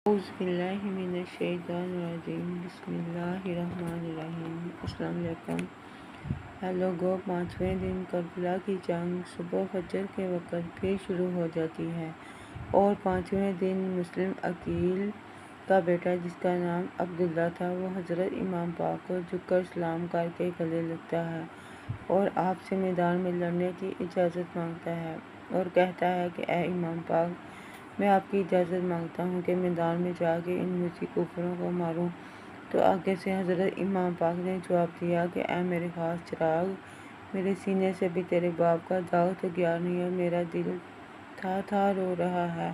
اعوذ باللہ من الشیطان الرجیم بسم اللہ الرحمن الرحیم۔ السلام علیکم۔ لوگوں، 5ویں دن کربلا کی جنگ صبح فجر کے وقت پھر شروع ہو جاتی ہے اور 5ویں دن مسلم عقیل کا بیٹا جس کا نام عبداللہ تھا وہ حضرت امام پاک کو جھک کر سلام کر کے گلے لگتا ہے اور آپ سے میدان میں لڑنے کی اجازت مانگتا ہے اور کہتا ہے کہ اے امام پاک، میں آپ کی اجازت مانگتا ہوں کہ میدان میں جا کے ان مجوسی کافروں کو ماروں۔ تو آگے سے حضرت امام پاک نے جواب دیا کہ اے میرے خاص چراغ، میرے سینے سے بھی تیرے باپ کا داغ تو گیا نہیں اور میرا دل تھا رو رہا ہے،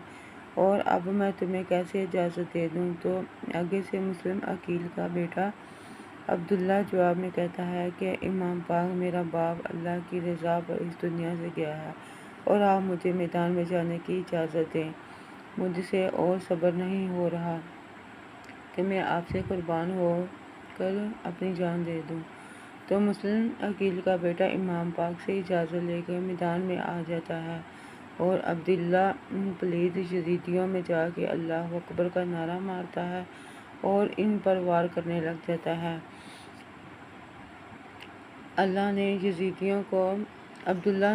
اور اب میں تمہیں کیسے اجازت دے دوں؟ تو آگے سے مسلم عقیل کا بیٹا عبداللہ جواب میں کہتا ہے کہ امام پاک، میرا باپ اللہ کی رضا پر اس دنیا سے گیا ہے اور آپ مجھے میدان میں جانے کی اجازت دیں، مجھ سے اور صبر نہیں ہو رہا کہ میں آپ سے قربان ہو کر اپنی جان دے دوں۔ تو مسلم عقیل کا بیٹا امام پاک سے اجازت لے کر میدان میں آ جاتا ہے اور عبداللہ پلید یزیدیوں میں جا کے اللہ اکبر کا نعرہ مارتا ہے اور ان پر وار کرنے لگ جاتا ہے۔ عبداللہ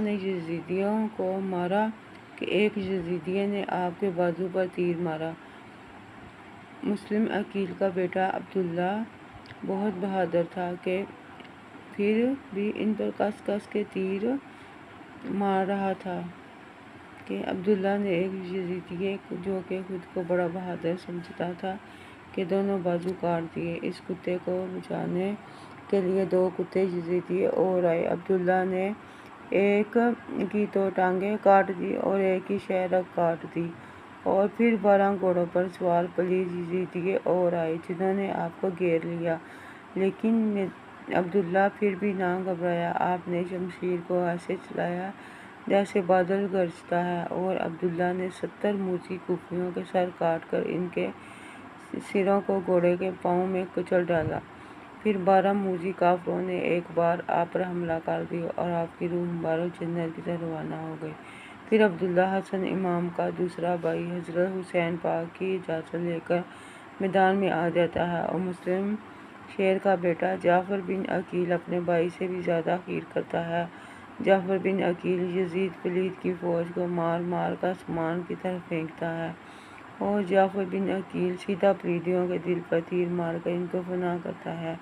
نے یزیدیوں کو مارا کہ ایک یزیدی نے آپ کے بازو پر تیر مارا۔ مسلم عقیل کا بیٹا عبداللہ بہت بہادر تھا کہ پھر بھی ان پر کس کس کے تیر مار رہا تھا کہ عبداللہ نے ایک یزیدی جو کہ خود کو بڑا بہادر سمجھتا تھا کے دونوں بازو کاٹ دیے۔ اس کتے کو بچانے کے لیے 2 کتے یزیدی اور آئے۔ عبداللہ نے ایک کی تو ٹانگیں کاٹ دی اور ایک کی شہرگ کاٹ دی، اور پھر 12 گھوڑوں پر سوار پلید یزیدی اور آئے جنہوں نے آپ کو گھیر لیا، لیکن عبداللہ پھر بھی نہ گھبرایا۔ آپ نے شمشیر کو ایسے چلایا جیسے بادل گرجتا ہے، اور عبداللہ نے 70 موذی کفریوں کے سر کاٹ کر ان کے سروں کو گھوڑے کے پاؤں میں کچل ڈالا۔ پھر 12 موذی کافروں نے ایک بار آپ پر حملہ کر دیا اور آپ کی روح مبارک جنت کی طرف روانہ ہو گئی۔ پھر عبداللہ حسن امام کا دوسرا بھائی حضرت حسین پاک کی اجازت لے کر میدان میں آ جاتا ہے اور مسلم شیر کا بیٹا جعفر بن عقیل اپنے بھائی سے بھی زیادہ خیر کرتا ہے۔ جعفر بن عقیل یزید پلید کی فوج کو مار مار کر آسمان کی طرف پھینکتا ہے اور جعفر بن عقیل سیدھا پلیدیوں کے دل پر تیر مار کر ان کو فنا کرتا ہے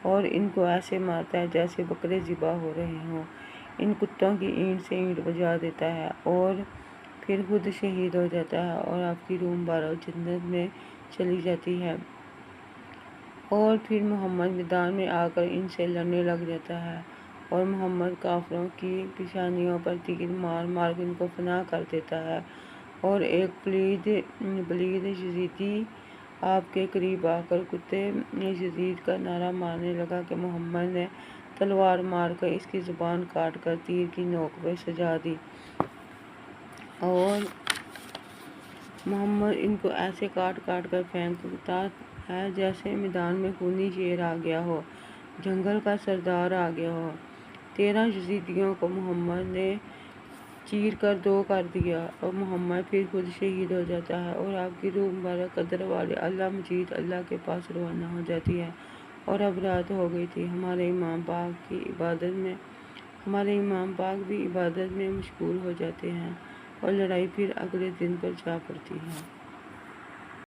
اور ان کو ایسے مارتا ہے جیسے بکرے ذبح ہو رہے ہوں۔ ان کتوں کی اینٹ سے اینٹ بجا دیتا ہے اور پھر خود شہید ہو جاتا ہے اور آپ کی روح مبارک جنت میں چلی جاتی ہے۔ اور پھر محمد میدان میں آ کر ان سے لڑنے لگ جاتا ہے اور محمد کافروں کی پیشانیوں پر تیر مار مار کر ان کو فنا کر دیتا ہے، اور ایک پلید یزیدی آپ کے قریب آ کر کتے یزید کا نعرہ مارنے لگا کہ محمد نے تلوار مار کر اس کی زبان کاٹ کر تیر کی نوک پہ سجا دی، اور محمد ان کو ایسے کاٹ کاٹ کر پھینکتا ہے جیسے میدان میں خونی شیر آ گیا ہو، جنگل کا سردار آ گیا ہو۔ 13 یزیدیوں کو محمد نے چیر کر 2 کر دیا اور محمد پھر خود شہید ہو جاتا ہے اور آپ کی روح مبارک قدر والے اللہ مجید اللہ کے پاس روانہ ہو جاتی ہے۔ اور اب رات ہو گئی تھی۔ ہمارے امام پاک بھی عبادت میں مشغول ہو جاتے ہیں اور لڑائی پھر اگلے دن پر جا پڑتی ہے۔